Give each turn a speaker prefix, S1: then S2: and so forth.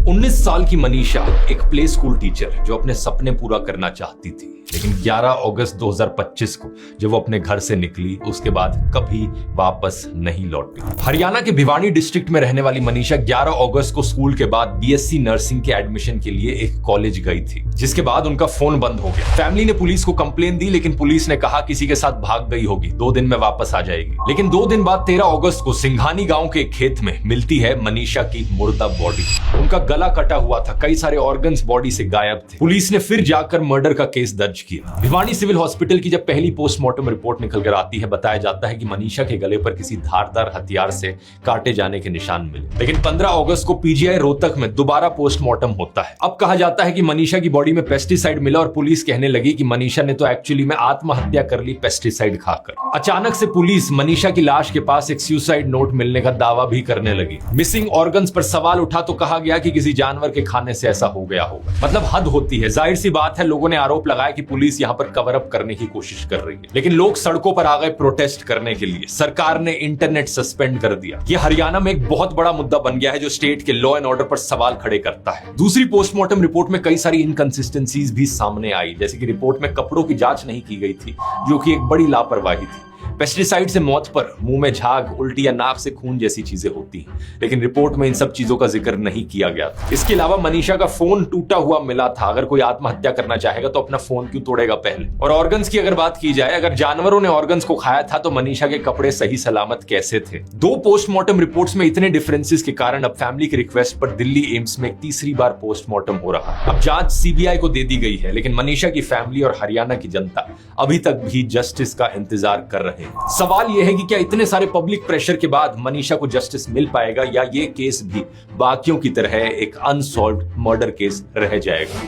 S1: 19 साल की मनीषा एक प्ले स्कूल टीचर जो अपने सपने पूरा करना चाहती थी, लेकिन 11 अगस्त 2025 को जब वो अपने घर से निकली उसके बाद कभी वापस नहीं लौटी। हरियाणा के भिवानी डिस्ट्रिक्ट में रहने वाली मनीषा 11 अगस्त को स्कूल के बाद बीएससी नर्सिंग के एडमिशन के लिए एक कॉलेज गई थी, जिसके बाद उनका फोन बंद हो गया। फैमिली ने पुलिस को कंप्लेन दी, लेकिन पुलिस ने कहा किसी के साथ भाग गई होगी, 2 दिन में वापस आ जाएगी। लेकिन 2 दिन बाद 13 अगस्त को सिंघानी गांव के एक खेत में मिलती है मनीषा की मुर्दा बॉडी। उनका गला कटा हुआ था, कई सारे ऑर्गन्स बॉडी से गायब थे। पुलिस ने फिर जाकर मर्डर का केस दर्ज किया। भिवानी सिविल हॉस्पिटल की जब पहली पोस्टमार्टम रिपोर्ट निकल कर आती है, बताया जाता है कि मनीषा के गले पर किसी धारदार हथियार से काटे जाने के निशान मिले। लेकिन 15 अगस्त को पीजीआई रोहतक में दोबारा पोस्टमार्टम होता है। अब कहा जाता है कि मनीषा की बॉडी में पेस्टिसाइड मिला और पुलिस कहने लगी कि मनीषा ने तो एक्चुअली में आत्महत्या कर ली पेस्टिसाइड खाकर। अचानक से पुलिस मनीषा की लाश के पास एक सुसाइड नोट मिलने का दावा भी करने लगी। मिसिंग ऑर्गन्स पर सवाल उठा तो कहा गया कि किसी जानवर के खाने से ऐसा हो गया होगा। मतलब हद होती है। जाहिर सी बात है, लोगों ने आरोप लगाया कि पुलिस यहाँ पर कवर अप करने की कोशिश कर रही है, लेकिन लोग सड़कों पर आ गए प्रोटेस्ट करने के लिए। सरकार ने इंटरनेट सस्पेंड कर दिया। ये हरियाणा में एक बहुत बड़ा मुद्दा बन गया है जो स्टेट के लॉ एंड ऑर्डर पर सवाल खड़े करता है। दूसरी पोस्टमार्टम रिपोर्ट में कई सारी इनकंसिस्टेंसीज भी सामने आई, जैसे कि रिपोर्ट में कपड़ों की जांच नहीं की गई थी, जो कि एक बड़ी लापरवाही थी। पेस्टिसाइड से मौत पर मुंह में झाग, उल्टी या नाक से खून जैसी चीजें होती हैं, लेकिन रिपोर्ट में इन सब चीजों का जिक्र नहीं किया गया था। इसके अलावा मनीषा का फोन टूटा हुआ मिला था। अगर कोई आत्महत्या करना चाहेगा तो अपना फोन क्यों तोड़ेगा पहले। और ऑर्गन्स की अगर बात की जाए, अगर जानवरों ने ऑर्गन्स को खाया था तो मनीषा के कपड़े सही सलामत कैसे थे। 2 पोस्टमार्टम रिपोर्ट्स में इतने डिफरेंसेस के कारण अब फैमिली की रिक्वेस्ट पर दिल्ली एम्स में एक तीसरी बार पोस्टमार्टम हो रहा है। अब जांच सीबीआई को दे दी गई है, लेकिन मनीषा की फैमिली और हरियाणा की जनता अभी तक भी जस्टिस का इंतजार कर रहे हैं। सवाल यह है कि क्या इतने सारे पब्लिक प्रेशर के बाद मनीषा को जस्टिस मिल पाएगा, या ये केस भी बाकियों की तरह एक अनसॉल्व्ड मर्डर केस रह जाएगा।